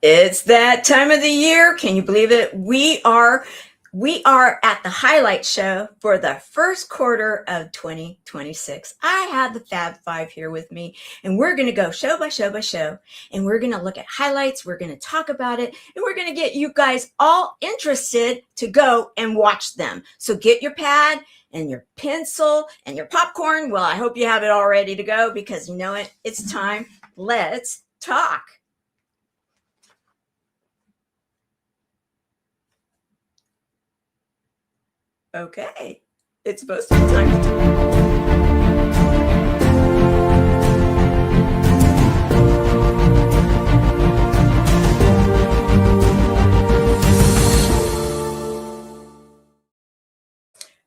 It's that time of the year. Can you believe it? We are at the highlight show for the first quarter of 2026. I have the Fab Five here with me, and we're going to go show by show by show, and we're going to look at highlights. We're going to talk about it, and we're going to get you guys all interested to go and watch them. So get your pad and your pencil and your popcorn. Well, I hope you have it all ready to go because you know it. It's time. Let's talk. Okay, it's supposed to be time to talk.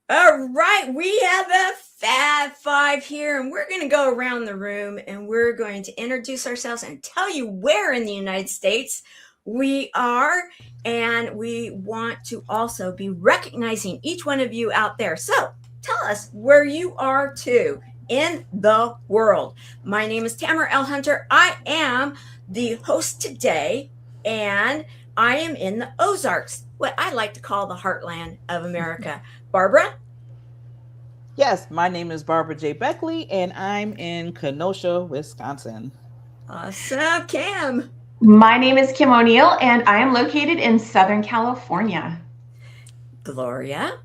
All right, we have a Fab Five here, and we're going to go around the room and we're going to introduce ourselves and tell you where in the United States we are, and we want to also be recognizing each one of you out there. So tell us where you are too in the world. My name is Tamara L. Hunter. I am the host today, and I am in the Ozarks, what I like to call the heartland of America. Barbara? Yes, my name is Barbara J. Beckley, and I'm in Kenosha, Wisconsin. Awesome. Cam? My name is Kim O'Neill, and I am located in Southern California. Gloria?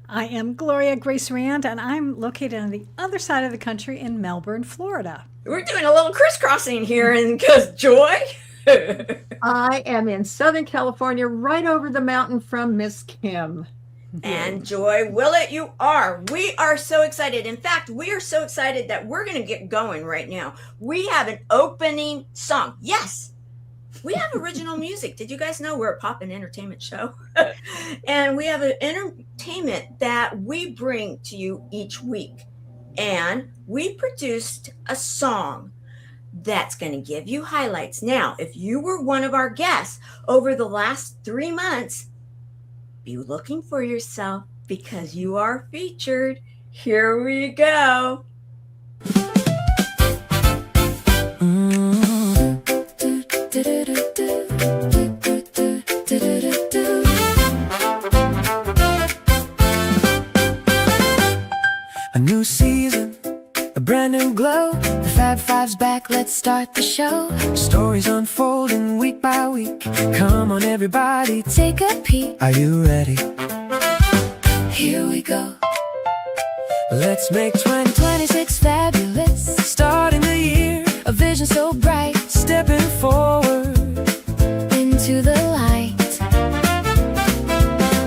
I am Gloria Grace Rand, and I'm located on the other side of the country in Melbourne, Florida. We're doing a little crisscrossing here, and because Joy? I am in Southern California, right over the mountain from Miss Kim. And Joy Willett, you are. We are so excited. In fact, we are so excited that we're going to get going right now. We have an opening song. Yes, we have original music. Did you guys know we're a pop and entertainment show? And we have an entertainment that we bring to you each week. And we produced a song that's going to give you highlights. Now, if you were one of our guests over the last 3 months, be looking for yourself because you are featured. Here we go. A new season, a brand new glow. The Fab Five's back, let's start the show. Stories unfolding week by week. Come on everybody, take a peek. Are you ready? Here we go. Let's make 2026 fabulous. Starting the year, a vision so bright. Stepping forward into the light.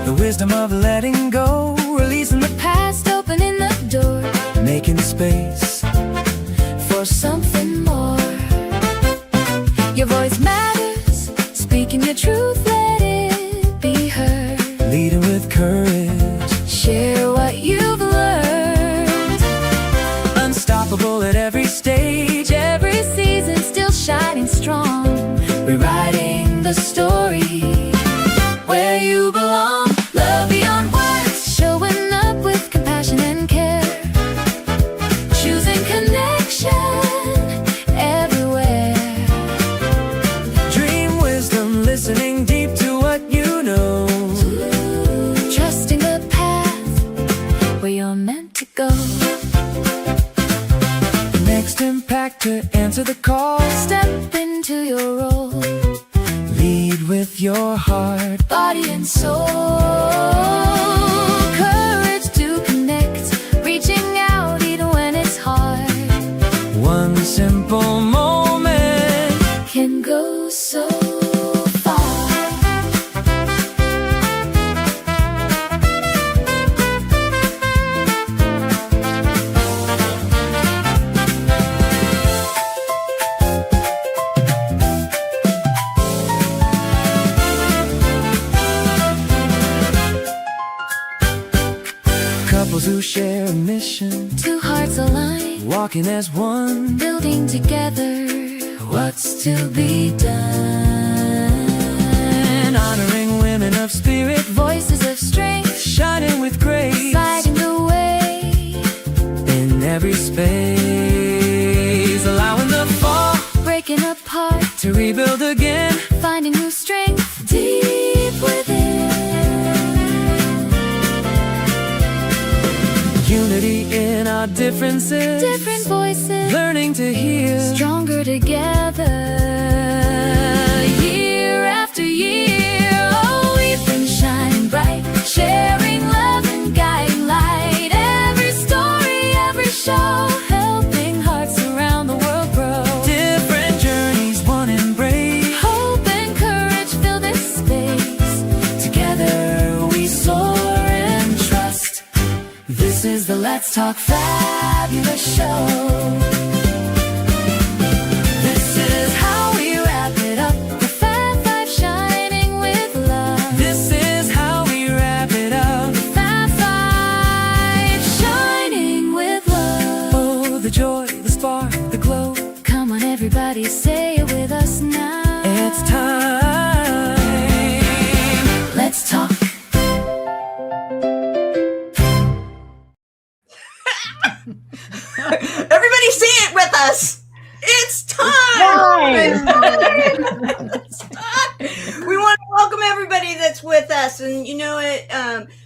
The wisdom of letting go. Releasing the past, opening the door. Making space for something more. Your voice matters, speaking your truth, let it be heard. Leading with courage, share what you've learned. Unstoppable at every stage, every season still shining strong. Rewriting the story where you belong. Love beyond words, showing up with compassion and care. Choosing connection everywhere. Dream wisdom, listening deep to what you know. Trusting the path where you're meant to go. The next impact to answer the call. Step into your role. Lead with your heart, body and soul. Courage to connect, reaching out even when it's hard. One simple moment can go so far. Couples who share a mission, two hearts aligned, walking as one, building together what's to be done. Honoring women of spirit, voices of strength, shining with grace, lighting the way in every space. Allowing the fall, breaking apart to rebuild again. differences, different voices, learning to hear, stronger together. Year after year, oh, we've been shining bright, sharing love and guiding light. Every story, every show, helping hearts around the world grow. Different journeys, one embrace, hope and courage fill this space. Together we soar and trust. This is the Let's Talk Fabulous Show. This is how we wrap it up. The Fab Five shining with love. This is how we wrap it up. The Fab Five shining with love. Oh, the joy, the spark, the glow. Come on, everybody, say it with us now. It's time. Let's talk. Everybody say it with us. It's time. It's time. We want to welcome everybody that's with us. And you know it,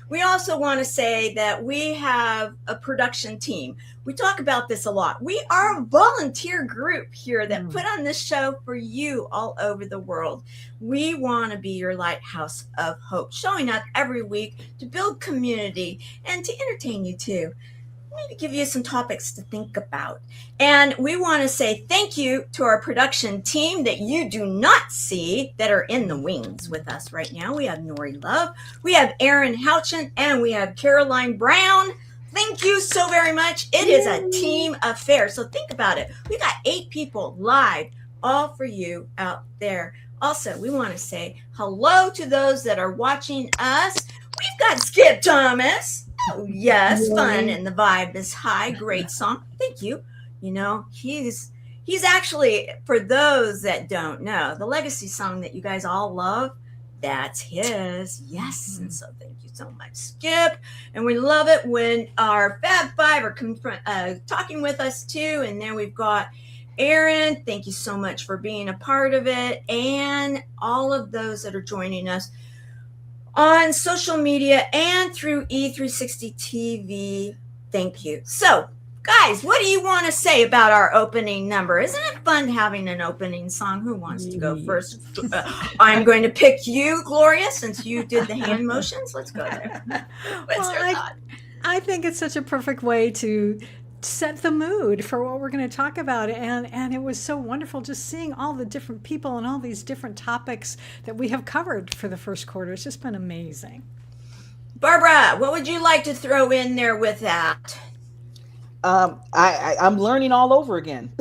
we also want to say that we have a production team. We talk about this a lot. We are a volunteer group here that put on this show for you all over the world. We want to be your lighthouse of hope, showing up every week to build community and to entertain you too. Maybe give you some topics to think about. And we want to say thank you to our production team that you do not see that are in the wings with us right now. We have Nori Love, we have Aaron Houchin, and we have Caroline Brown. Thank you so very much. It is a team affair. So think about it. We got 8 people live, all for you out there. Also, we want to say hello to those that are watching us. We've got Skip Thomas. Oh, yes, fun and the vibe is high. Great song. Thank you. You know, he's actually, for those that don't know, the legacy song that you guys all love, that's his. Yes. And so thank you so much, Skip. And we love it when our Fab Five are talking with us too. And then we've got Aaron. Thank you so much for being a part of it. And all of those that are joining us on social media and through E360 TV. Thank you. So, guys, what do you want to say about our opening number? Isn't it fun having an opening song? Who wants to go first? I'm going to pick you, Gloria, since you did the hand motions. Let's go there. What's your thought? I think it's such a perfect way to set the mood for what we're going to talk about, and it was so wonderful just seeing all the different people and all these different topics that we have covered for the first quarter. It's just been amazing. Barbara, what would you like to throw in there with that? I'm learning all over again.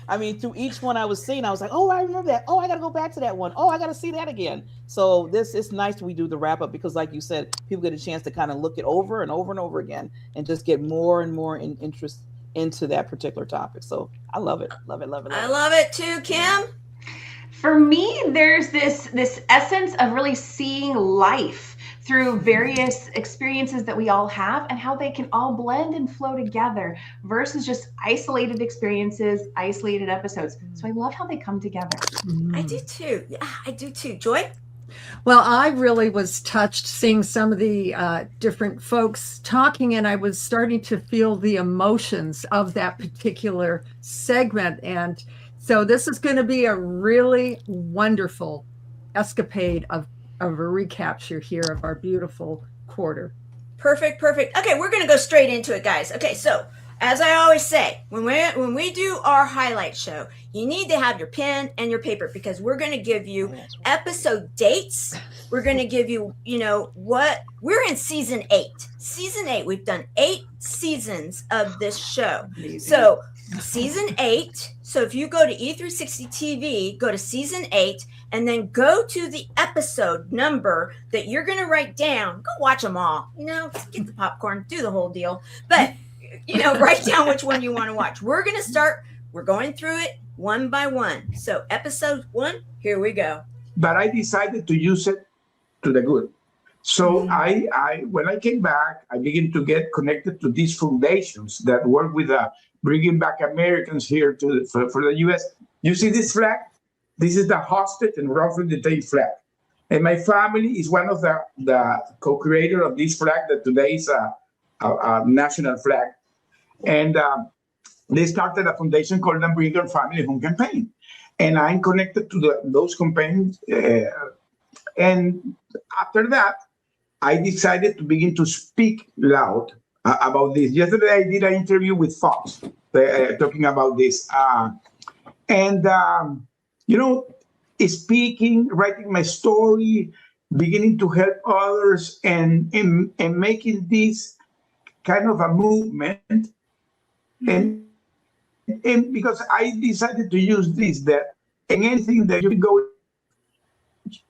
I mean, through each one I was seeing, I was like, oh, I remember that. Oh, I got to go back to that one. Oh, I got to see that again. So it's nice that we do the wrap up because, like you said, people get a chance to kind of look it over and over and over again and just get more and more interest into that particular topic. So I love it. Love it, love it, love it. I love it too, Kim. For me, there's this essence of really seeing life through various experiences that we all have and how they can all blend and flow together versus just isolated experiences, isolated episodes. So I love how they come together. I do too. Yeah, I do too. Joy? Well, I really was touched seeing some of the different folks talking, and I was starting to feel the emotions of that particular segment. And so this is going to be a really wonderful escapade of a recapture here of our beautiful quarter. Perfect. Okay, we're going to go straight into it, guys. Okay, so as I always say, when we do our highlight show, you need to have your pen and your paper because we're going to give you episode dates. We're going to give you, what we're in season 8. Season 8. We've done 8 seasons of this show. Amazing. So season 8. So if you go to E360 TV, go to season 8, and then go to the episode number that you're going to write down. Go watch them all. Get the popcorn, do the whole deal. But, write down which one you want to watch. We're going through it one by one. So episode 1, here we go. But I decided to use it to the good. So I when I came back, I began to get connected to these foundations that work with bringing back Americans here for the U.S. You see this flag? This is the hostage and roughly the day flag. And my family is one of the co-creator of this flag that today is national flag. And they started a foundation called the Bring Your Family Home Campaign. And I'm connected to those campaigns. And after that, I decided to begin to speak loud about this. Yesterday, I did an interview with Fox talking about this. Speaking, writing my story, beginning to help others, and making this kind of a movement. And because I decided to use this, that in anything that you go,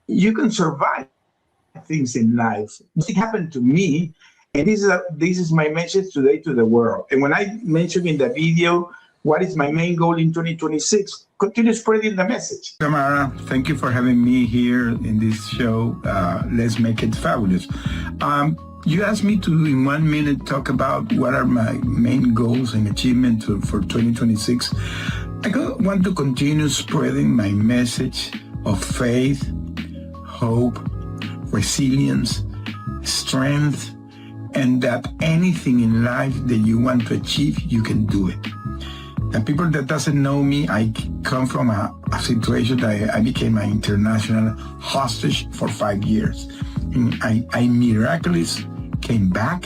you can survive things in life. It happened to me, and this is my message today to the world. And when I mentioned in the video, what is my main goal in 2026? Continue spreading the message. Tamara, thank you for having me here in this show. Let's make it fabulous. You asked me to, in 1 minute, talk about what are my main goals and achievements for 2026. I want to continue spreading my message of faith, hope, resilience, strength, and that anything in life that you want to achieve, you can do it. And people that doesn't know me, I come from a situation that I became an international hostage for 5 years. And I miraculously came back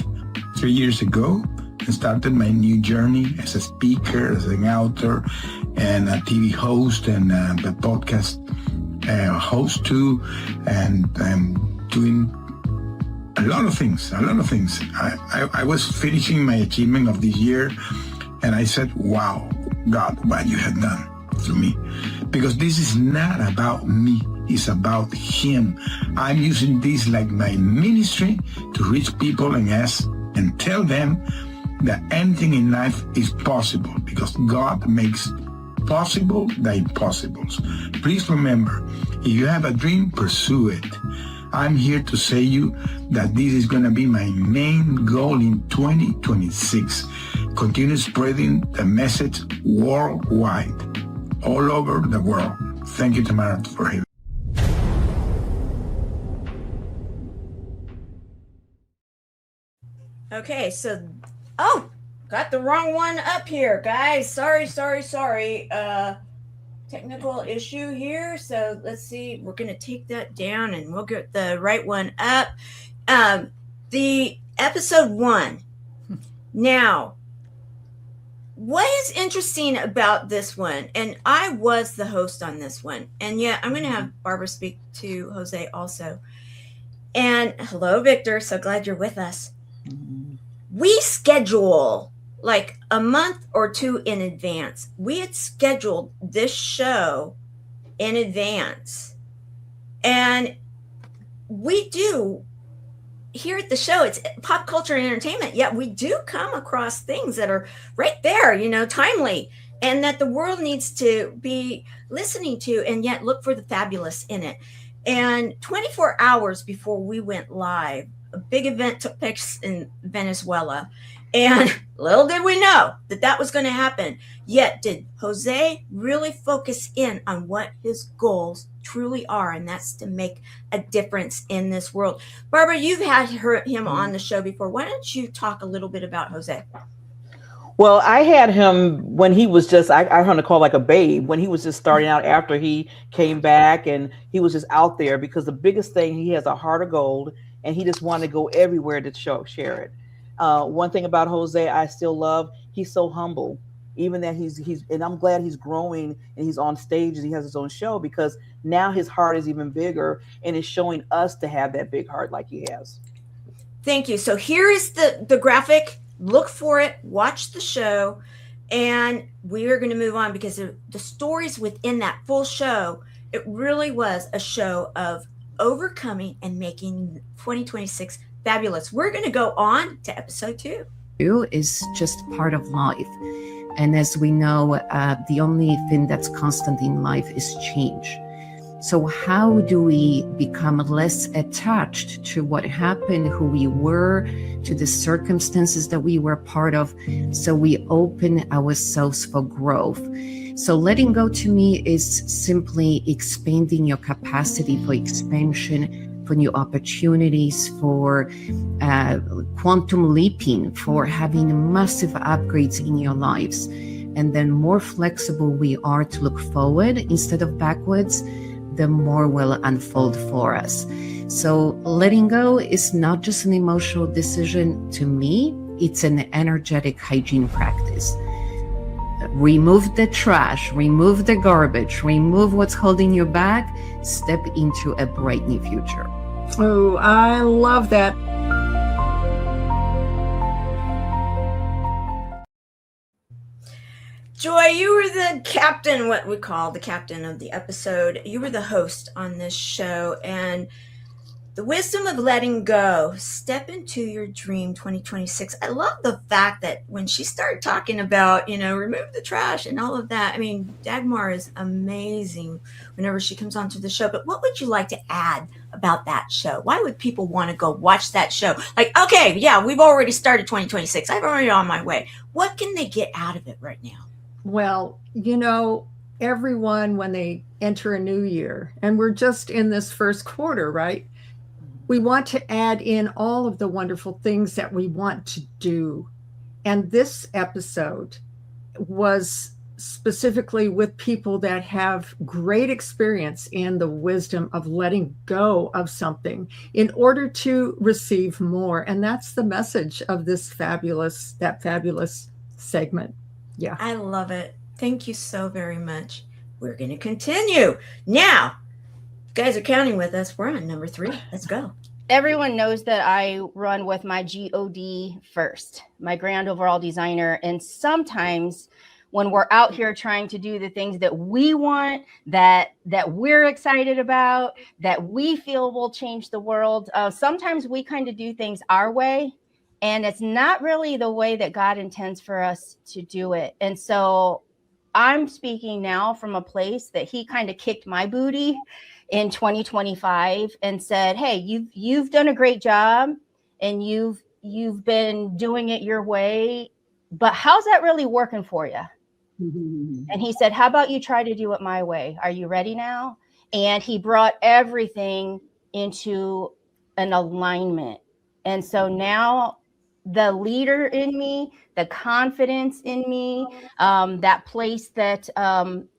3 years ago and started my new journey as a speaker, as an author, and a TV host, and a podcast host too, and doing a lot of things. I was finishing my achievement of this year, and I said, wow, God, what you have done through me. Because this is not about me, it's about Him. I'm using this like my ministry to reach people and tell them that anything in life is possible, because God makes possible the impossibles. Please remember, if you have a dream, pursue it. I'm here to say you that this is going to be my main goal in 2026. Continue spreading the message worldwide, all over the world. Thank you, Tamara, for having me. Okay, so, got the wrong one up here, guys. Sorry. Technical issue here. So let's see. We're going to take that down and we'll get the right one up. The episode 1. Now, what is interesting about this one, and I was the host on this one, and yeah, I'm going to have Barbara speak to Jose also. And hello, Victor. So glad you're with us. We schedule like a month or 2 in advance. We had scheduled this show in advance. And we do, here at the show, it's pop culture and entertainment, yet we do come across things that are right there, timely, and that the world needs to be listening to, and yet look for the fabulous in it. And 24 hours before we went live, a big event took place in Venezuela. And little did we know that was going to happen. Yet did Jose really focus in on what his goals truly are, and that's to make a difference in this world. Barbara, you've had him on the show before. Why don't you talk a little bit about Jose? Well, I had him when he was just, I want to call like a babe, when he was just starting out after he came back, and he was just out there, because the biggest thing, he has a heart of gold, and he just wanted to go everywhere to share it. One thing about Jose I still love, he's so humble, even that he's and I'm glad he's growing and he's on stage and he has his own show, because now his heart is even bigger and is showing us to have that big heart like he has. Thank you. So here is the graphic. Look for it, watch the show, and we are going to move on, because the stories within that full show, it really was a show of overcoming and making 2026 fabulous. We're going to go on to episode 2. Is just part of life. And as we know, the only thing that's constant in life is change. So how do we become less attached to what happened, who we were, to the circumstances that we were part of, so we open ourselves for growth? So letting go to me is simply expanding your capacity for expansion, for new opportunities, for quantum leaping, for having massive upgrades in your lives. And then more flexible we are to look forward instead of backwards, the more will unfold for us. So letting go is not just an emotional decision to me, it's an energetic hygiene practice. Remove the trash, remove the garbage, remove what's holding you back, step into a bright new future. Oh, I love that. Joy, you were the captain, what we call the captain of the episode. You were the host on this show, and the wisdom of letting go, step into your dream 2026. I love the fact that when she started talking about, remove the trash and all of that. I mean, Dagmar is amazing whenever she comes onto the show. But what would you like to add about that show? Why would people want to go watch that show? Like, okay, yeah, we've already started 2026. I'm already on my way. What can they get out of it right now? Well, everyone, when they enter a new year, and we're just in this first quarter, right? We want to add in all of the wonderful things that we want to do. And this episode was specifically with people that have great experience in the wisdom of letting go of something in order to receive more. And that's the message of that fabulous segment. Yeah. I love it. Thank you so very much. We're going to continue. Now, you guys are counting with us. We're on number 3. Let's go. Everyone knows that I run with my GOD first, my grand overall designer. And sometimes when we're out here trying to do the things that we want, that we're excited about, that we feel will change the world, sometimes we kind of do things our way. And it's not really the way that God intends for us to do it. And so I'm speaking now from a place that he kind of kicked my booty in 2025 and said, hey, you've done a great job and you've been doing it your way, but how's that really working for you? Mm-hmm. And he said, how about you try to do it my way? Are you ready now? And he brought everything into an alignment. And so now the leader in me, the confidence in me, that place that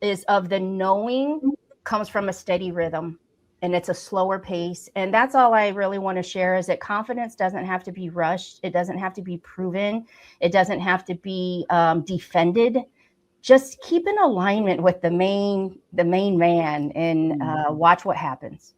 is of the knowing comes from a steady rhythm, and it's a slower pace. And that's all I really want to share, is that confidence doesn't have to be rushed. It doesn't have to be proven. It doesn't have to be defended. Just keep in alignment with the main man and watch what happens.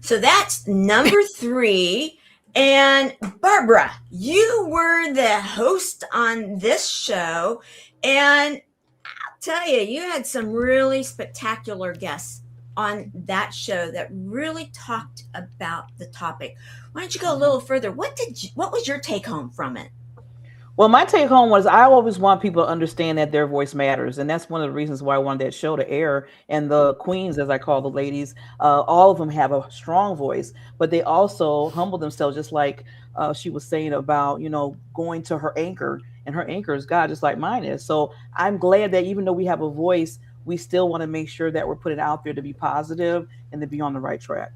So that's number 3. And Barbara, you were the host on this show. And I'll tell you, you had some really spectacular guests on that show that really talked about the topic. Why don't you go a little further? What was your take home from it? Well, my take home was I always want people to understand that their voice matters. And that's one of the reasons why I wanted that show to air. And the queens, as I call the ladies, all of them have a strong voice, but they also humble themselves, just like she was saying about, going to her anchor, and her anchor is God, just like mine is. So I'm glad that even though we have a voice, we still want to make sure that we're putting it out there to be positive and to be on the right track.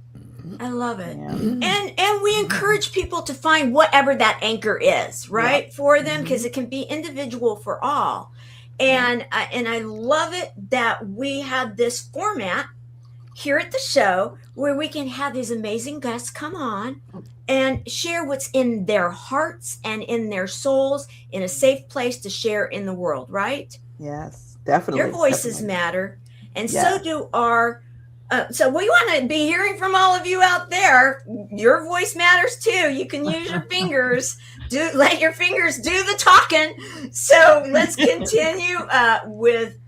I love it. Yeah. And we encourage people to find whatever that anchor is, right, for them, because it can be individual for all. And I love it that we have this format here at the show where we can have these amazing guests come on and share what's in their hearts and in their souls in a safe place to share in the world, right? Yes, definitely. Their voices matter. And so do our so we want to be hearing from all of you out there. Your voice matters too. You can use your fingers. Let your fingers do the talking. So let's continue with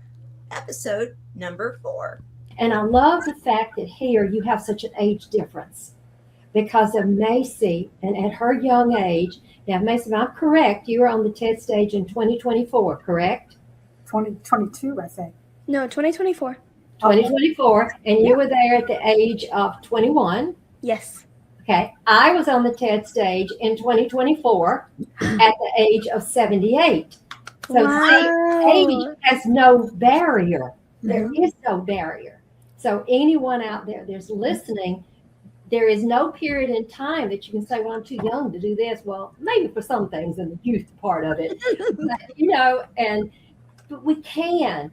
episode number 4. And I love the fact that here you have such an age difference because of Macy, and at her young age. Now, Macy, if I'm correct, you were on the TED stage in 2024, correct? 2022, I think. No, 2024. 2024, and you were there at the age of 21. Yes. Okay. I was on the TED stage in 2024 at the age of 78. So Wow. age has no barrier. There is no barrier. So anyone out there that's listening, there is no period in time that you can say, well, I'm too young to do this. Well, maybe for some things in the youth part of it, but, but we can,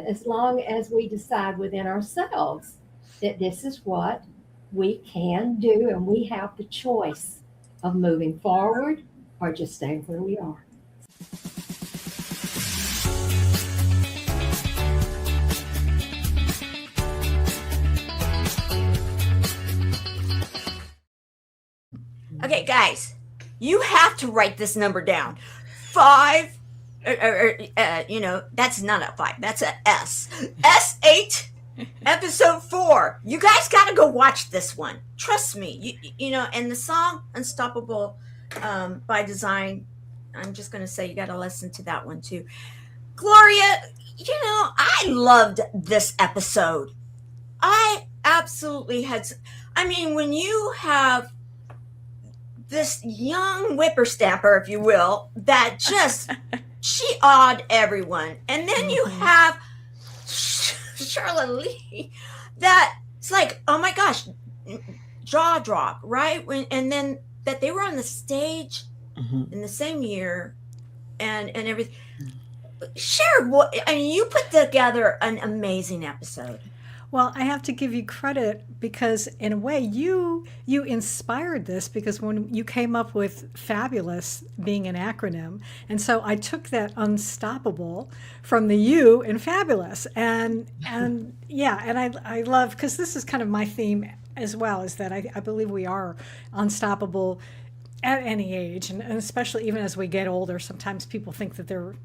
as long as we decide within ourselves that this is what we can do, and we have the choice of moving forward or just staying where we are. Okay, guys, you have to write this number down. 5, that's not a 5, that's a S. S8, episode 4. You guys got to go watch this one. Trust me. And the song Unstoppable by Design, I'm just going to say you got to listen to that one too. Gloria, I loved this episode. I absolutely when you have this young whippersnapper, if you will, that just, she awed everyone. And then you have Charlotte Lee, that's like, oh my gosh, jaw drop, right? And then that they were on the stage in the same year and everything. Share you put together an amazing episode. Well, I have to give you credit because in a way you inspired this, because when you came up with fabulous being an acronym, and so I took that unstoppable from the U in fabulous, and I love, because this is kind of my theme as well, is that I believe we are unstoppable at any age, and especially even as we get older. Sometimes people think that they're,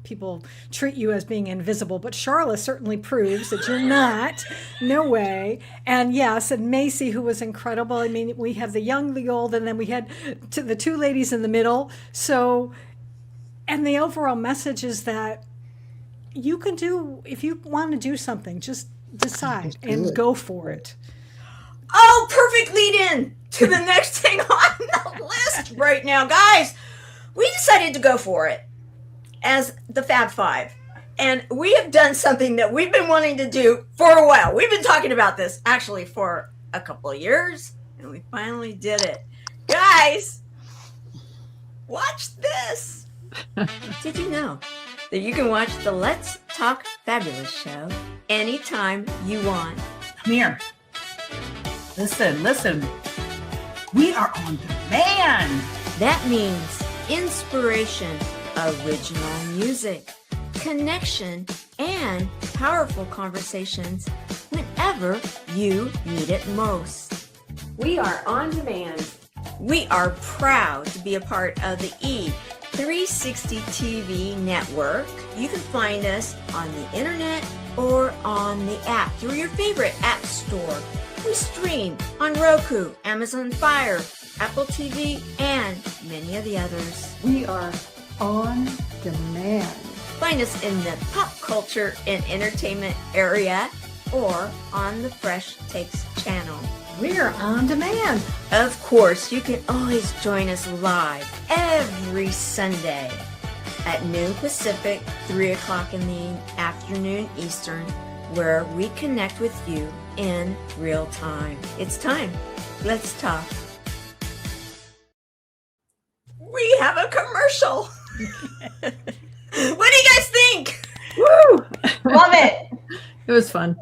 people treat you as being invisible, but Charla certainly proves that you're not. No way. And yes, and Macy, who was incredible. I mean, we have the young, the old, and then we had the two ladies in the middle. So, and the overall message is that you can do, if you want to do something, just decide and go for it. Oh, perfect lead in to the next thing on the list right now. Guys, we decided to go for it as the Fab Five. And we have done something that we've been wanting to do for a while. We've been talking about this actually for a couple of years, and we finally did it. Guys, watch this. Did you know that you can watch the Let's Talk Fabulous show anytime you want? Come here. Listen. We are on demand. That means inspiration, original music, connection, and powerful conversations whenever you need it most. We are on demand. We are proud to be a part of the E360 TV network. You can find us on the internet or on the app through your favorite app store. We stream on Roku, Amazon Fire, Apple TV, and many of the others. We are on demand. Find us in the pop culture and entertainment area or on the Fresh Takes channel. We're on demand. Of course, you can always join us live every Sunday at noon Pacific, 3 o'clock in the afternoon Eastern, where we connect with you in real time. It's time. Let's talk. We have a commercial. What do you guys think? Woo! Love it. It was fun.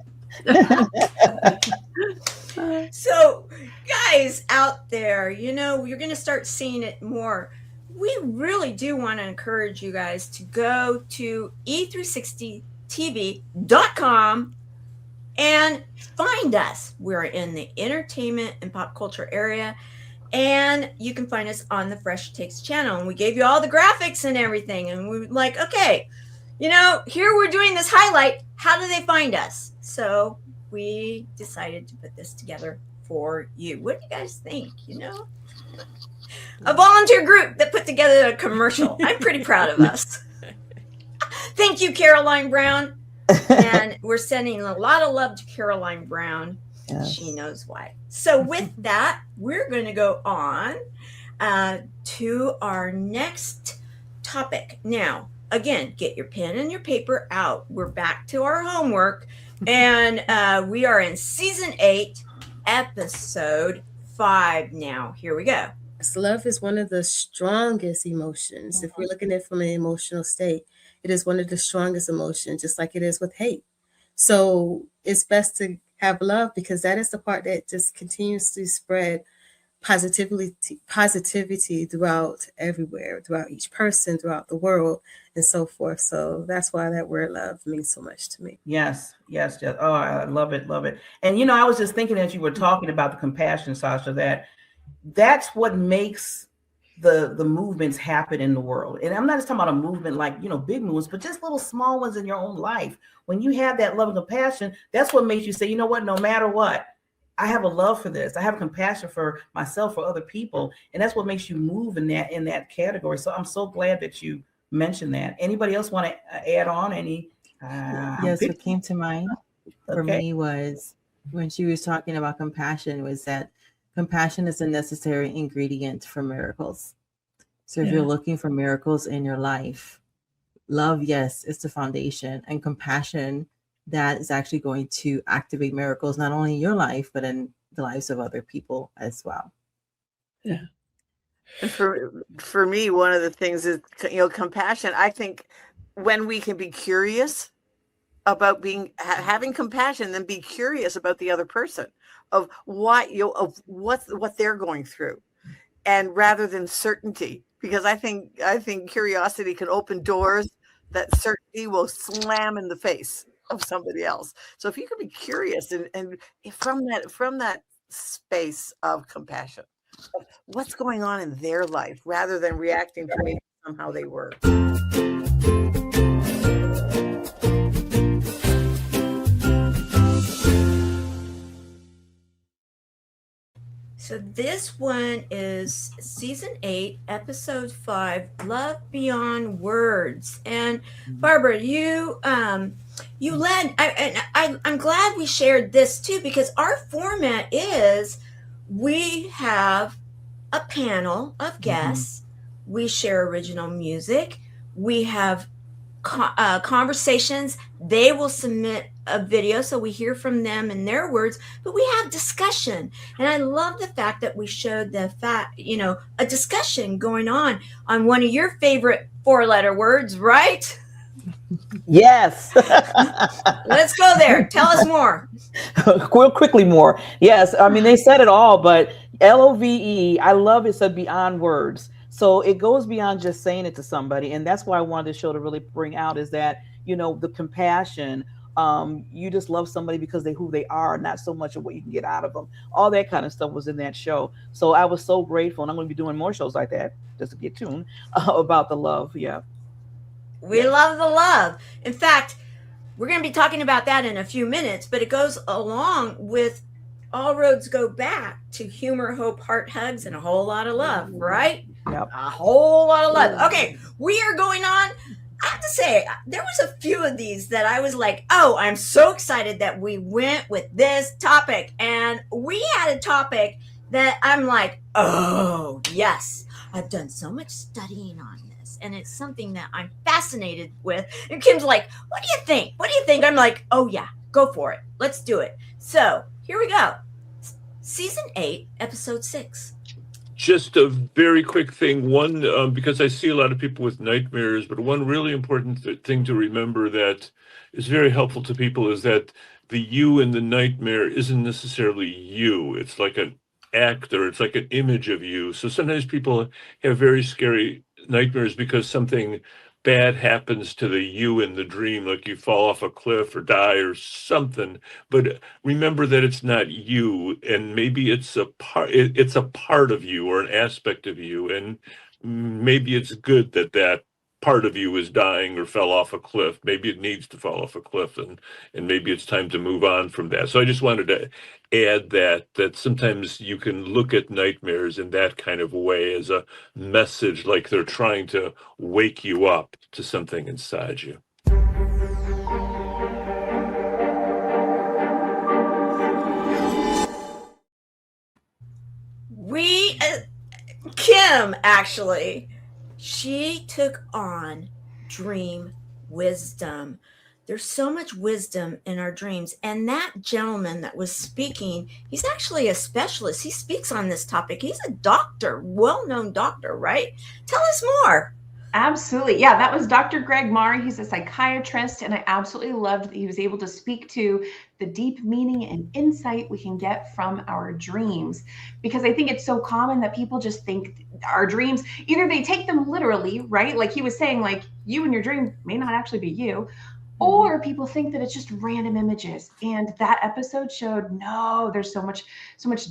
So, guys out there, you're going to start seeing it more. We really do want to encourage you guys to go to e360tv.com and find us. We're in the entertainment and pop culture area, and you can find us on the Fresh Takes channel. And we gave you all the graphics and everything, and we were like, okay, here we're doing this highlight. How do they find us? So we decided to put this together for you. What do you guys think? A volunteer group that put together a commercial. I'm pretty proud of us. Thank you, Caroline Brown. And we're sending a lot of love to Caroline Brown. Yes. She knows why. So with that, we're going to go on to our next topic. Now, again, get your pen and your paper out. We're back to our homework, and we are in season 8, episode 5 now. Here we go. Love is one of the strongest emotions. If we're looking at it from an emotional state, it is one of the strongest emotions, just like it is with hate. So it's best to have love, because that is the part that just continues to spread positivity throughout everywhere, throughout each person, throughout the world, and so forth. So that's why that word love means so much to me. Yes. Oh, I love it. And I was just thinking as you were talking about the compassion, Sasha, that's what makes the movements happen in the world. And I'm not just talking about a movement like, big movements, but just little small ones in your own life. When you have that love and compassion, that's what makes you say, you know what, no matter what, I have a love for this. I have compassion for myself, for other people. And that's what makes you move in that category. So I'm so glad that you mentioned that. Anybody else want to add on any? Yes, what came to mind for me was when she was talking about compassion, was that compassion is a necessary ingredient for miracles. So if you're looking for miracles in your life, love, yes, it's the foundation, and compassion, that is actually going to activate miracles, not only in your life, but in the lives of other people as well. Yeah. And for me, one of the things is, compassion. I think when we can be curious about having compassion, then be curious about the other person, of what they're going through, and rather than certainty, because I think curiosity can open doors that certainty will slam in the face of somebody else. So if you can be curious and from that space of compassion, of what's going on in their life, rather than reacting to maybe somehow they were. So this one is season 8, episode 5, Love Beyond Words. And Barbara, you led. I'm glad we shared this too, because our format is we have a panel of guests. We share original music. We have conversations. They will submit a video, so we hear from them in their words, but we have discussion. And I love the fact that we showed a discussion going on one of your favorite 4-letter words, right? Yes. Let's go there. Tell us more. Real quickly more. Yes. I mean, they said it all, but LOVE, I love it, said beyond words. So it goes beyond just saying it to somebody. And that's why I wanted the show to really bring out is that, the compassion, you just love somebody because who they are, not so much of what you can get out of them. All that kind of stuff was in that show. So I was so grateful, and I'm going to be doing more shows like that just to get tuned about the love. Yeah. We love the love. In fact, we're going to be talking about that in a few minutes, but it goes along with all roads go back to humor, hope, heart hugs, and a whole lot of love, right? Yep. A whole lot of love. Okay, we are going on. I have to say, there was a few of these that I was like, oh, I'm so excited that we went with this topic. And we had a topic that I'm like, oh, yes, I've done so much studying on this. And it's something that I'm fascinated with. And Kim's like, what do you think? What do you think? I'm like, oh, yeah, go for it. Let's do it. So here we go. Season 8, episode 6. Just a very quick thing. One, because I see a lot of people with nightmares, but one really important thing to remember that is very helpful to people is that the you in the nightmare isn't necessarily you. It's like an actor. It's like an image of you. So sometimes people have very scary nightmares because something bad happens to the you in the dream, like you fall off a cliff or die or something. But remember that it's not you, and maybe it's a part of you or an aspect of you, and maybe it's good that part of you is dying or fell off a cliff. Maybe it needs to fall off a cliff, and maybe it's time to move on from that. So I just wanted to add that sometimes you can look at nightmares in that kind of way as a message, like they're trying to wake you up to something inside you. Kim, actually, She took on dream wisdom. There's so much wisdom in our dreams. And that gentleman that was speaking, he's actually a specialist. He speaks on this topic. He's a doctor, well-known doctor, right? Tell us more. Absolutely. Yeah, that was Dr. Greg Marr. He's a psychiatrist, and I absolutely loved that he was able to speak to the deep meaning and insight we can get from our dreams. Because I think it's so common that people just think our dreams, either they take them literally, right? Like he was saying, like you and your dream may not actually be you, or people think that it's just random images. And that episode showed, no, there's so much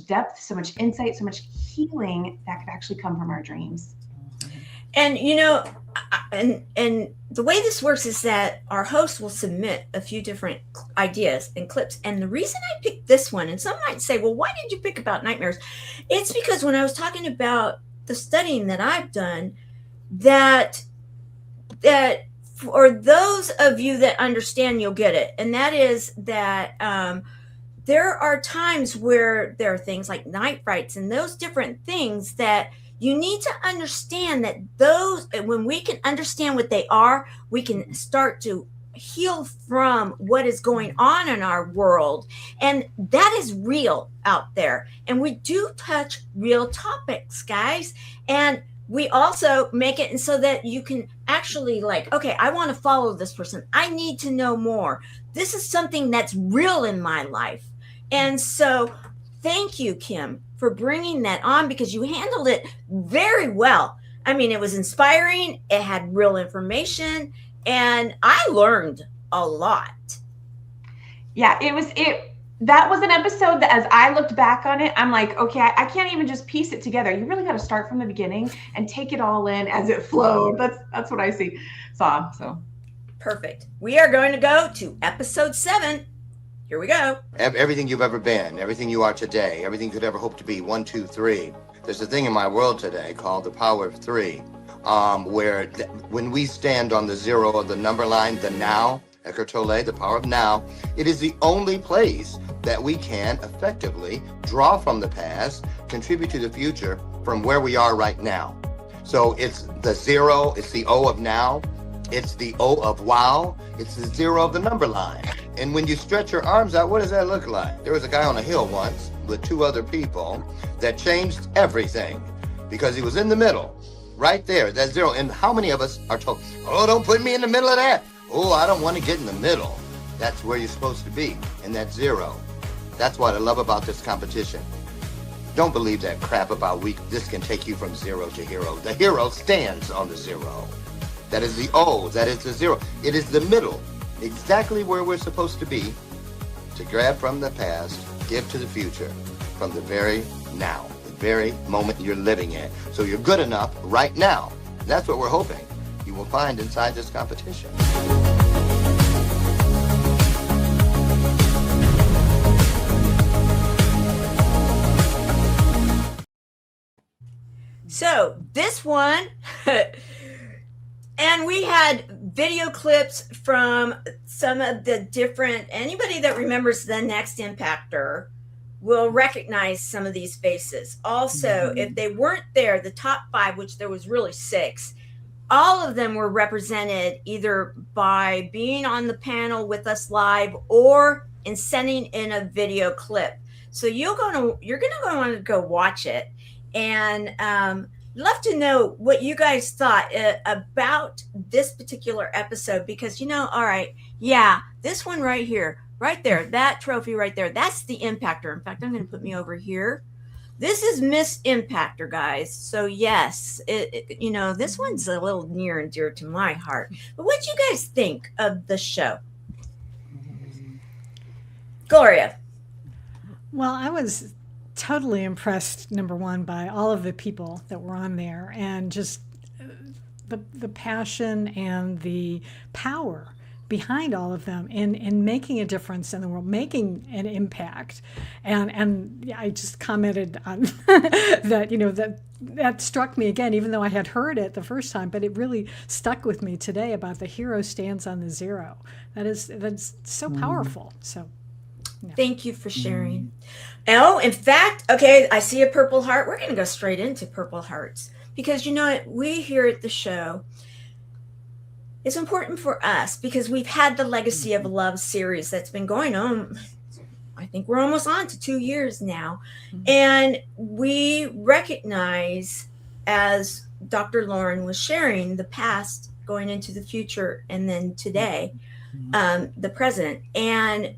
depth, so much insight, so much healing that could actually come from our dreams. And and the way this works is that our host will submit a few different ideas and clips. And the reason I picked this one, and some might say, well, why did you pick about nightmares? It's because when I was talking about the studying that I've done, that for those of you that understand, you'll get it. And that is that there are times where there are things like night frights and those different things that you need to understand, that those, when we can understand what they are, we can start to heal from what is going on in our world. And that is real out there. And we do touch real topics, guys. And we also make it and so that you can actually like, okay, I want to follow this person. I need to know more. This is something that's real in my life. And so thank you, Kim, for bringing that on, because you handled it very well. I mean, it was inspiring. It had real information, and I learned a lot. Yeah, that was an episode that as I looked back on it, I'm like, okay, I can't even just piece it together. You really got to start from the beginning and take it all in as it flowed. That's what I saw. So perfect. We are going to go to episode 7. Here we go. Everything you've ever been, everything you are today, everything you could ever hope to be, 1, 2, 3. There's a thing in my world today called the power of 3, where when we stand on the 0 of the number line, the now, Eckhart Tolle, the power of now, it is the only place that we can effectively draw from the past, contribute to the future from where we are right now. So it's the 0, it's the O of now, it's the O of wow, it's the 0 of the number line. And when you stretch your arms out, what does that look like? There was a guy on a hill once with 2 other people that changed everything because he was in the middle, right there, that 0. And how many of us are told, oh, don't put me in the middle of that. Oh, I don't want to get in the middle. That's where you're supposed to be, in that 0. That's what I love about this competition. Don't believe that crap about this can take you from 0 to hero. The hero stands on the 0. That is the O, that is the 0. It is the middle, exactly where we're supposed to be, to grab from the past, give to the future, from the very now, the very moment you're living in. So you're good enough right now. That's what we're hoping you will find inside this competition. So this one, and we had video clips from some of the different, anybody that remembers The Next Impactor will recognize some of these faces. Also, if they weren't there, the top 5, which there was really 6, all of them were represented either by being on the panel with us live or in sending in a video clip. So you're gonna want to go watch it, and love to know what you guys thought about this particular episode, because all right, yeah, this one right here, right there, that trophy right there, that's the impactor. In fact, I'm going to put me over here. This is Miss Impactor, guys. So yes, this one's a little near and dear to my heart. But what do you guys think of the show? Gloria. Well, I was totally impressed, number one, by all of the people that were on there, and just the passion and the power behind all of them in making a difference in the world, making an impact. And I just commented on that, that struck me again, even though I had heard it the first time, but it really stuck with me today about the hero stands on the 0. That's so powerful. So yeah. Thank you for sharing. Oh, in fact, okay, I see a purple heart. We're going to go straight into purple hearts, because you know what, we here at the show, it's important for us because we've had the Legacy of Love series that's been going on. I think we're almost on to 2 years now. And we recognize, as Dr. Lauren was sharing, the past going into the future and then today, the present. And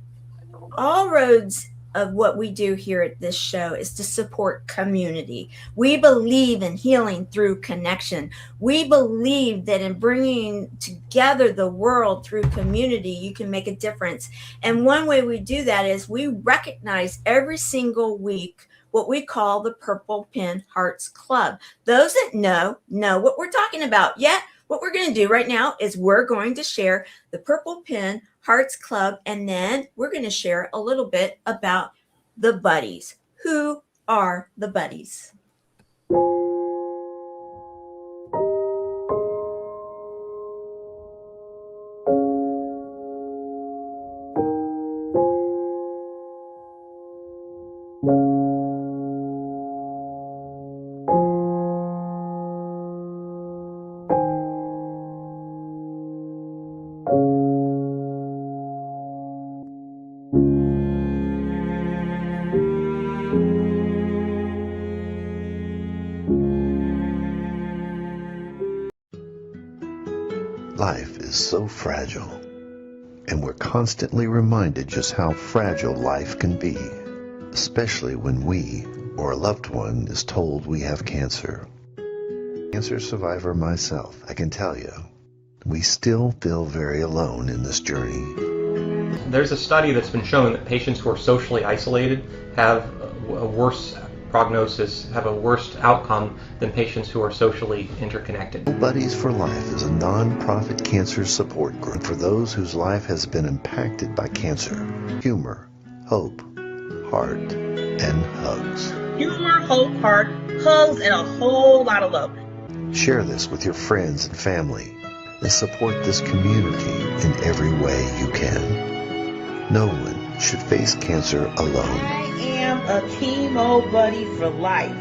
all roads of what we do here at this show is to support community. We believe in healing through connection. We believe that in bringing together the world through community, you can make a difference. And one way we do that is we recognize every single week what we call the Purple Pin Hearts Club. Those that know what we're talking about. Yet, what we're going to do right now is we're going to share the Purple Pin Hearts Club, and then we're going to share a little bit about the buddies. Who are the buddies? Life is so fragile, and we're constantly reminded just how fragile life can be, especially when we or a loved one is told we have cancer. Cancer survivor myself, I can tell you, we still feel very alone in this journey. There's a study that's been showing that patients who are socially isolated have a worse prognosis, have a worse outcome than patients who are socially interconnected. Buddies for Life is a non-profit cancer support group for those whose life has been impacted by cancer. Humor, hope, heart, and hugs. Humor, hope, heart, hugs, and a whole lot of love. Share this with your friends and family and support this community in every way you can. No one should face cancer alone. I am a chemo buddy for life.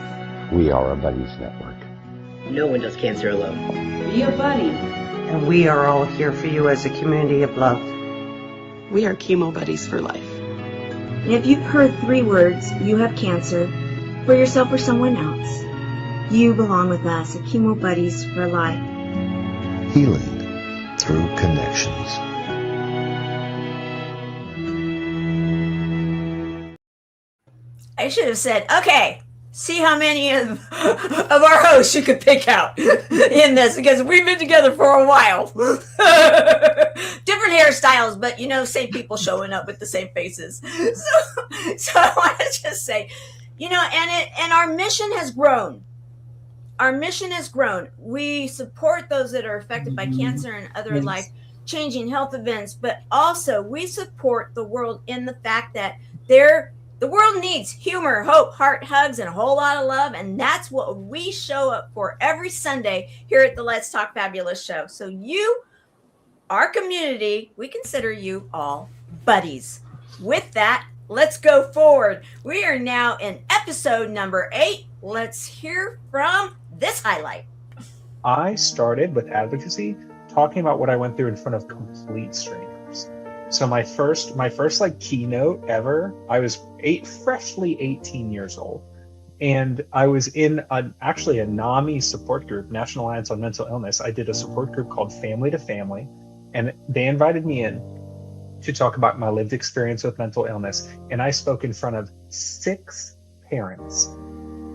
We are a Buddies Network. No one does cancer alone. Be a buddy. And we are all here for you as a community of love. We are chemo buddies for life. And if you've heard 3 words, you have cancer, for yourself or someone else, you belong with us at Chemo Buddies for Life. Healing through connections. I should have said, okay, see how many of our hosts you could pick out in this, because we've been together for a while. Different hairstyles, but same people showing up with the same faces. So I want to just say, and our mission has grown. Our mission has grown. We support those that are affected by cancer and other life-changing health events, but also we support the world in the fact that the world needs humor, hope, heart, hugs, and a whole lot of love, and that's what we show up for every Sunday here at the Let's Talk Fabulous show. So you, our community, we consider you all buddies. With that, let's go forward. We are now in episode number 8. Let's hear from this highlight. I started with advocacy talking about what I went through in front of complete strangers. So my first keynote ever, I was freshly 18 years old, and I was in actually a NAMI support group, National Alliance on Mental Illness. I did a support group called Family to Family, and they invited me in to talk about my lived experience with mental illness, and I spoke in front of 6 parents,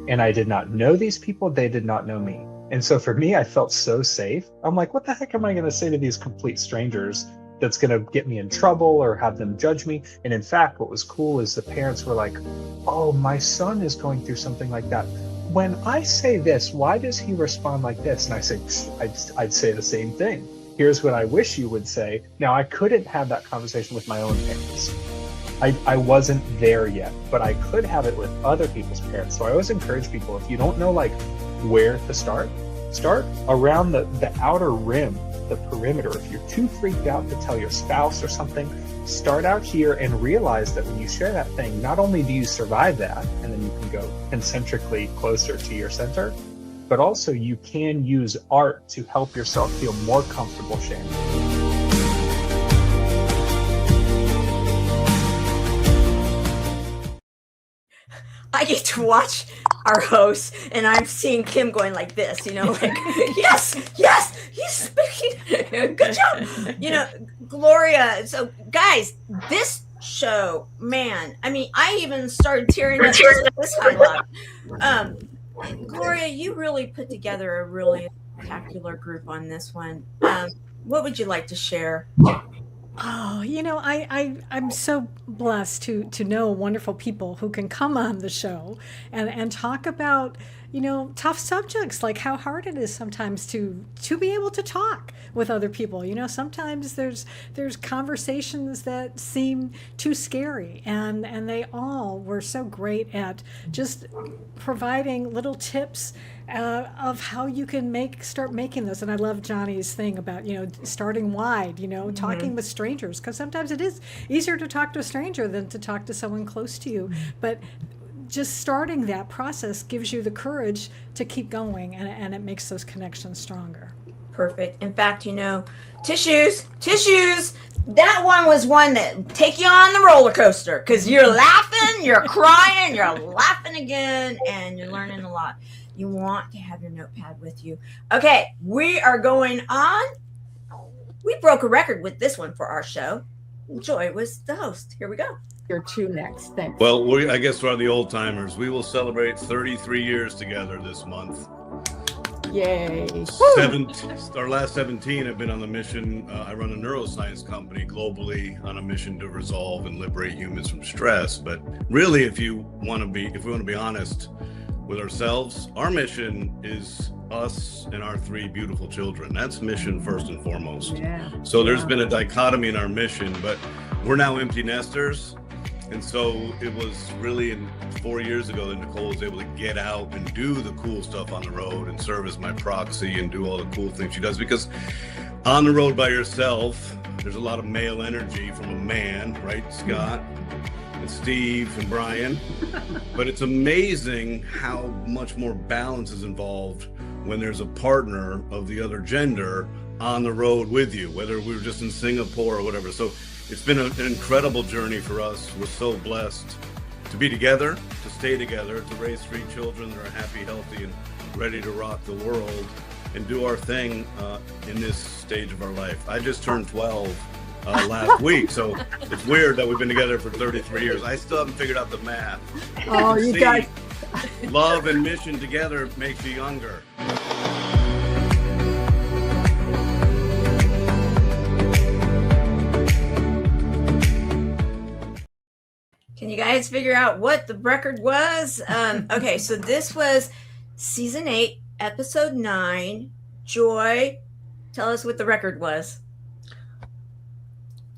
and I did not know these people, they did not know me. And so for me, I felt so safe. I'm like, what the heck am I going to say to these complete strangers that's going to get me in trouble or have them judge me? And in fact, what was cool is the parents were like, oh, my son is going through something like that. When I say this, why does he respond like this? And I say, I'd say the same thing. Here's what I wish you would say. Now, I couldn't have that conversation with my own parents. I wasn't there yet, but I could have it with other people's parents. So I always encourage people, if you don't know where to start around the outer rim, the perimeter. If you're too freaked out to tell your spouse or something, start out here and realize that when you share that thing, not only do you survive that, and then you can go concentrically closer to your center, but also you can use art to help yourself feel more comfortable sharing. I get to watch our host, and I'm seeing Kim going like this, like, yes, he's speaking. Good job. Gloria. So, guys, this show, man, I mean, I even started tearing up this highlight. Gloria, you really put together a really spectacular group on this one. What would you like to share? Oh, I'm so blessed to know wonderful people who can come on the show and talk about, tough subjects, like how hard it is sometimes to be able to talk with other people. Sometimes there's conversations that seem too scary, and they all were so great at just providing little tips of how you can start making this. And I love Johnny's thing about, starting wide, talking with strangers, because sometimes it is easier to talk to a stranger than to talk to someone close to you. But just starting that process gives you the courage to keep going, and it makes those connections stronger. Perfect. In fact, tissues. That one was one that take you on the roller coaster, because you're laughing, you're crying, you're laughing again, and you're learning a lot. You want to have your notepad with you. Okay, we are going on. We broke a record with this one for our show. Joy was the host. Here we go. Your two next. Thanks. Well, I guess we're the old timers. We will celebrate 33 years together this month. Yay. Our last 17 have been on the mission. I run a neuroscience company globally on a mission to resolve and liberate humans from stress. But really, if we want to be honest with ourselves, our mission is us and our 3 beautiful children. That's mission first and foremost. Yeah. So there's been a dichotomy in our mission, but we're now empty nesters. And so it was really 4 years ago that Nicole was able to get out and do the cool stuff on the road and serve as my proxy and do all the cool things she does. Because on the road by yourself, there's a lot of male energy from a man, right, Scott? And Steve and Brian. But it's amazing how much more balance is involved when there's a partner of the other gender on the road with you, whether we were just in Singapore or whatever. So it's been an incredible journey for us. We're so blessed to be together, to stay together, to raise 3 children that are happy, healthy, and ready to rock the world and do our thing in this stage of our life. I just turned 12 last week, so it's weird that we've been together for 33 years. I still haven't figured out the math. Oh, you guys. Love and mission together makes you younger. Can you guys figure out what the record was? Okay, so this was season 8, episode 9. Joy, tell us what the record was.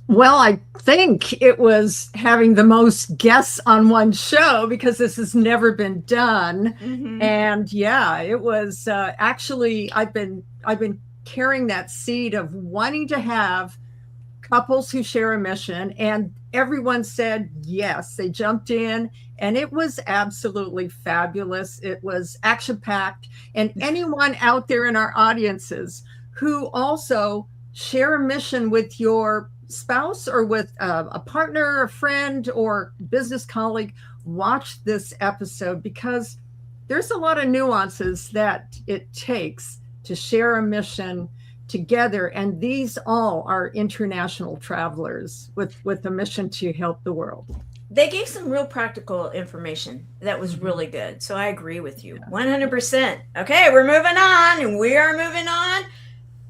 Well, I think it was having the most guests on one show, because this has never been done. Mm-hmm. And yeah, it was actually, I've been carrying that seed of wanting to have couples who share a mission, and everyone said yes. They jumped in, and it was absolutely fabulous. It was action-packed. And anyone out there in our audiences who also share a mission with your spouse or with a partner, a friend, or business colleague, watch this episode, because there's a lot of nuances that it takes to share a mission together. And these all are international travelers with a mission to help the world. They gave some real practical information that was really good. So I agree with you 100%. Okay, we're moving on, and we are moving on.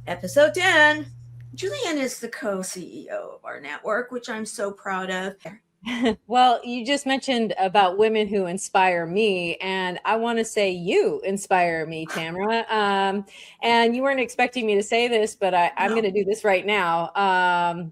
Episode 10. Julianne is the co-CEO of our network, which I'm so proud of. Well, you just mentioned about women who inspire me, and I want to say you inspire me, Tamara. And you weren't expecting me to say this, but I'm going to do this right now. I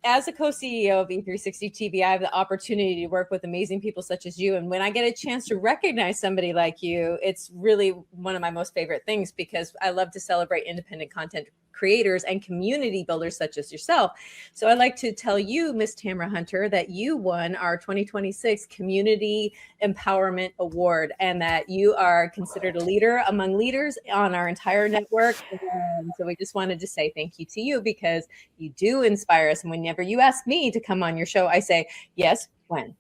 as a co-CEO of E360 TV, I have the opportunity to work with amazing people such as you. And when I get a chance to recognize somebody like you, it's really one of my most favorite things, because I love to celebrate independent content creators and community builders such as yourself. So I'd like to tell you, Miss Tamara Hunter, that you won our 2026 Community Empowerment Award, and that you are considered a leader among leaders on our entire network. And so we just wanted to say thank you to you, because you do inspire us. And whenever you ask me to come on your show, I say, yes, when?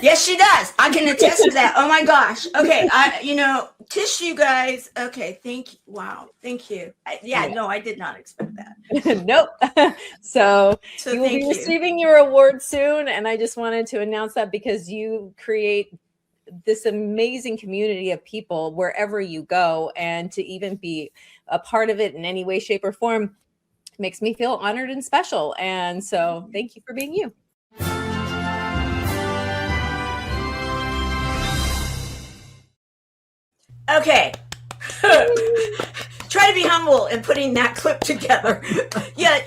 Yes, she does. I can attest to that. Oh my gosh. Okay. Tissue guys. Okay. Thank you. Wow. Thank you. No, I did not expect that. Nope. So So you will thank be you. receiving your award soon. And I just wanted to announce that, because you create this amazing community of people wherever you go, and to even be a part of it in any way, shape, or form makes me feel honored and special. And so thank you for being you. Okay. Try to be humble in putting that clip together. Yeah,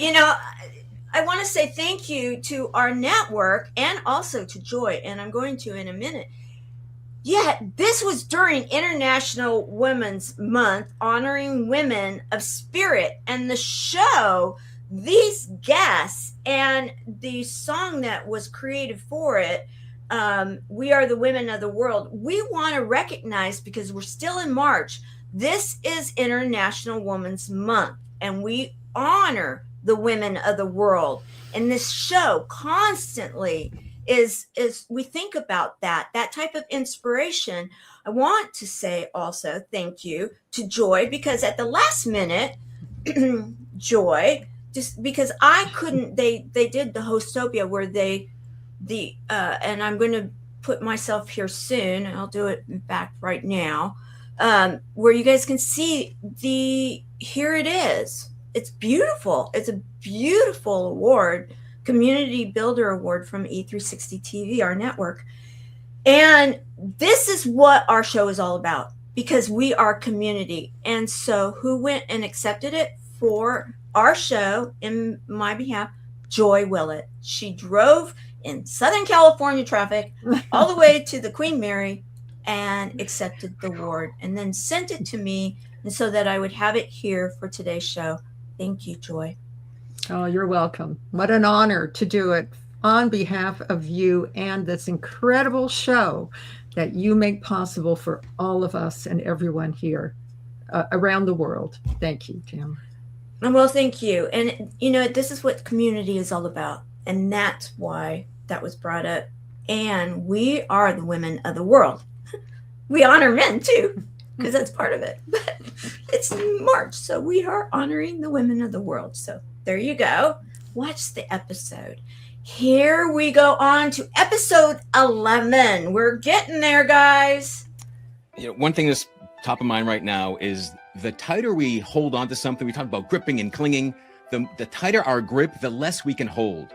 I want to say thank you to our network and also to Joy, and I'm going to in a minute. Yeah, this was during International Women's Month, honoring women of spirit, and the show, these guests, and the song that was created for it, We Are the Women of the World, we want to recognize, because we're still in March, this is International Women's Month, and we honor the women of the world. And this show constantly is we think about that type of inspiration. I want to say also thank you to Joy, because at the last minute, Joy, just because I couldn't, they did the Hostopia where and I'm going to put myself here soon. I'll do it in fact right now, where you guys can see here it is. It's beautiful. It's a beautiful award, Community Builder Award from E360 TV, our network. And this is what our show is all about, because we are community. And so who went and accepted it for our show in my behalf? Joy Willett. She drove in Southern California traffic all the way to the Queen Mary and accepted the award, and then sent it to me, and so that I would have it here for today's show. Thank you, Joy. Oh, you're welcome. What an honor to do it on behalf of you and this incredible show that you make possible for all of us and everyone here around the world. Thank you, Tamara. Well, thank you. And, this is what community is all about. And that's why that was brought up. And we are the women of the world. We honor men, too, because that's part of it. But it's March, so we are honoring the women of the world. So there you go. Watch the episode. Here we go on to episode 11. We're getting there, guys. One thing that's top of mind right now is the tighter we hold on to something. We talk about gripping and clinging. The tighter our grip, the less we can hold,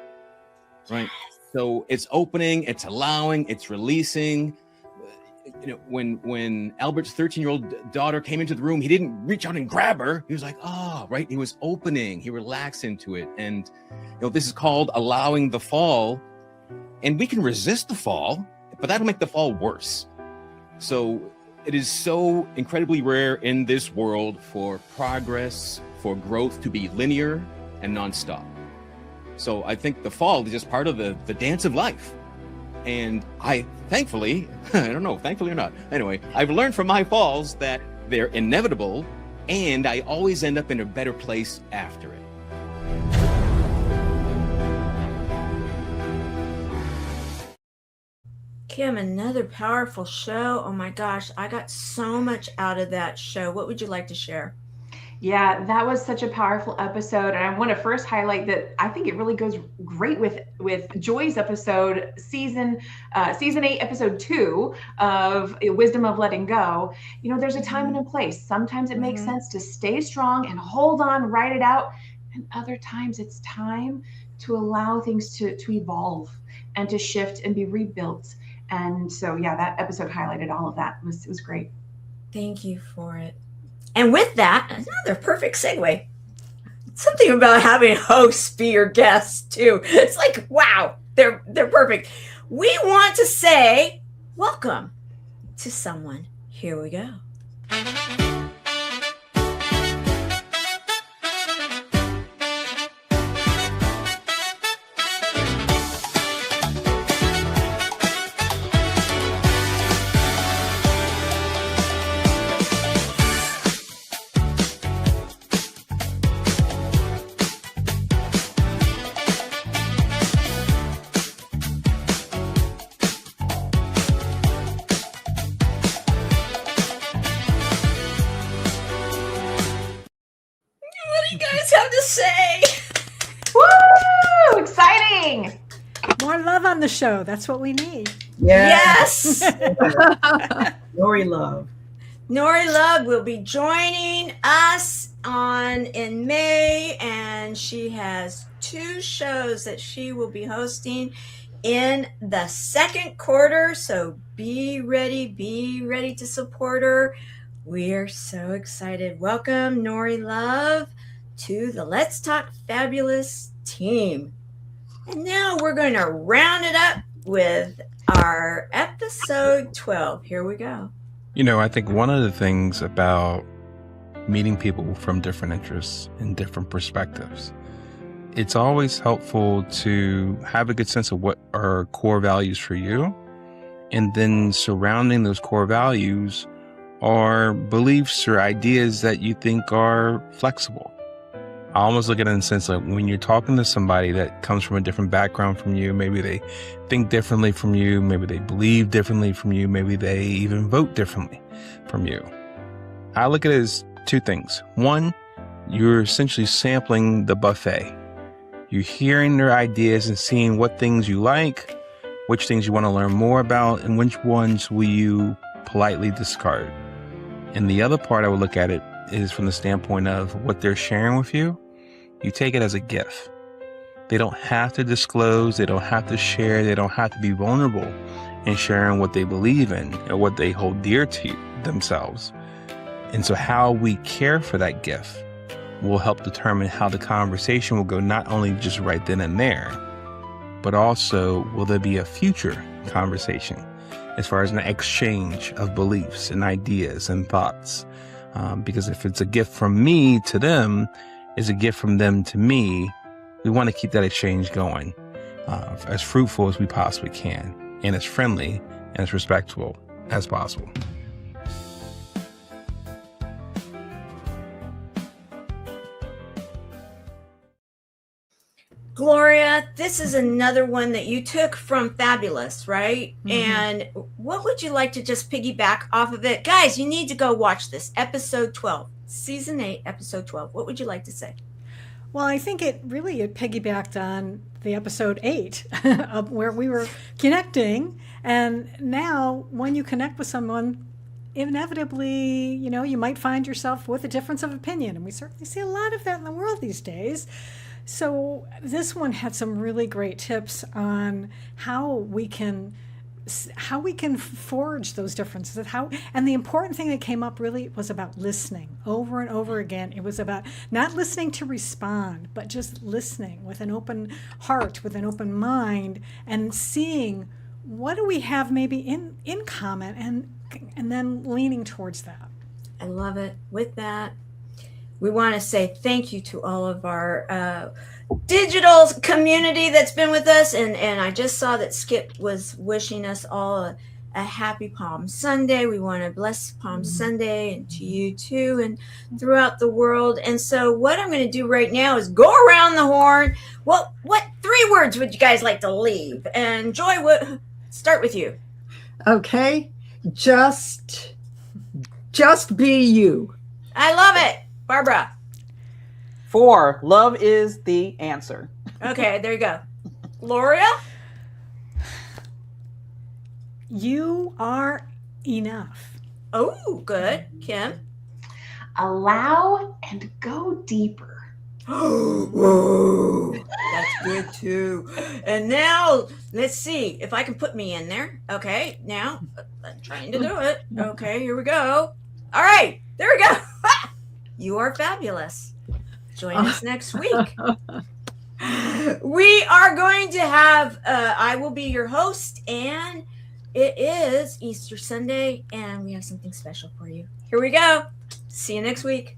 right? So it's opening, it's allowing, it's releasing. When Albert's 13-year-old daughter came into the room, he didn't reach out and grab her. He was like, oh, right. He was opening, he relaxed into it. And, this is called allowing the fall. And we can resist the fall, but that'll make the fall worse. So it is so incredibly rare in this world for progress, for growth to be linear and nonstop. So I think the fall is just part of the dance of life. And I thankfully, I don't know, thankfully or not, anyway, I've learned from my falls that they're inevitable, and I always end up in a better place after it. Kim, another powerful show. Oh my gosh, I got so much out of that show. What would you like to share? Yeah, that was such a powerful episode. And I want to first highlight that I think it really goes great with Joy's episode, season 8, episode 2 of Wisdom of Letting Go. There's a time and a place. Sometimes it makes sense to stay strong and hold on, ride it out. And other times it's time to allow things to evolve and to shift and be rebuilt. And so, yeah, that episode highlighted all of that. It was great. Thank you for it. And with that, another perfect segue something about having hosts be your guests too. It's like, wow, they're perfect. We want to say welcome to someone. Here we go. What do you guys have to say? Woo! Exciting! More love on the show. That's what we need. Yes. Nori Love. Nori Love will be joining us in May, and she has 2 shows that she will be hosting in the second quarter. So be ready to support her. We are so excited. Welcome, Nori Love, to the Let's Talk Fabulous team. And now we're going to round it up with our episode 12. Here we go. You know, I think one of the things about meeting people from different interests and different perspectives, it's always helpful to have a good sense of what are core values for you. And then surrounding those core values are beliefs or ideas that you think are flexible. I almost look at it in the sense like when you're talking to somebody that comes from a different background from you, maybe they think differently from you, maybe they believe differently from you, maybe they even vote differently from you. I look at it as 2 things. One, you're essentially sampling the buffet. You're hearing their ideas and seeing what things you like, which things you want to learn more about, and which ones will you politely discard. And the other part I would look at it is from the standpoint of what they're sharing with you. You take it as a gift. They don't have to disclose, they don't have to share, they don't have to be vulnerable in sharing what they believe in or what they hold dear to themselves. And so how we care for that gift will help determine how the conversation will go, not only just right then and there, but also will there be a future conversation as far as an exchange of beliefs and ideas and thoughts. Because if it's a gift from me to them, it's a gift from them to me. We want to keep that exchange going as fruitful as we possibly can, and as friendly and as respectful as possible. Gloria, this is another one that you took from Fabulous, right? Mm-hmm. And what would you like to just piggyback off of it? Guys, you need to go watch this. Episode 12, season 8, episode 12. What would you like to say? Well, I think it piggybacked on the episode 8 where we were connecting. And now when you connect with someone, inevitably, you might find yourself with a difference of opinion. And we certainly see a lot of that in the world these days. So this one had some really great tips on how we can forge those differences, and the important thing that came up really was about listening over and over again. It was about not listening to respond, but just listening with an open heart, with an open mind, and seeing what do we have maybe in common, and then leaning towards that. I love it. With that, we want to say thank you to all of our digital community that's been with us. And I just saw that Skip was wishing us all a happy Palm Sunday. We want to bless Palm Sunday, and to you too, and throughout the world. And so what I'm going to do right now is go around the horn. Well, what 3 words would you guys like to leave? And Joy, start with you. Okay. Just be you. I love it. Barbara. 4, love is the answer. Okay, there you go. Gloria? You are enough. Oh, good. Kim? Allow and go deeper. Whoa, that's good too. And now, let's see if I can put me in there. Okay, now, I'm trying to do it. Okay, here we go. All right, there we go. You are fabulous. Join us next week. We are going to have, I will be your host, and it is Easter Sunday, and we have something special for you. Here we go. See you next week.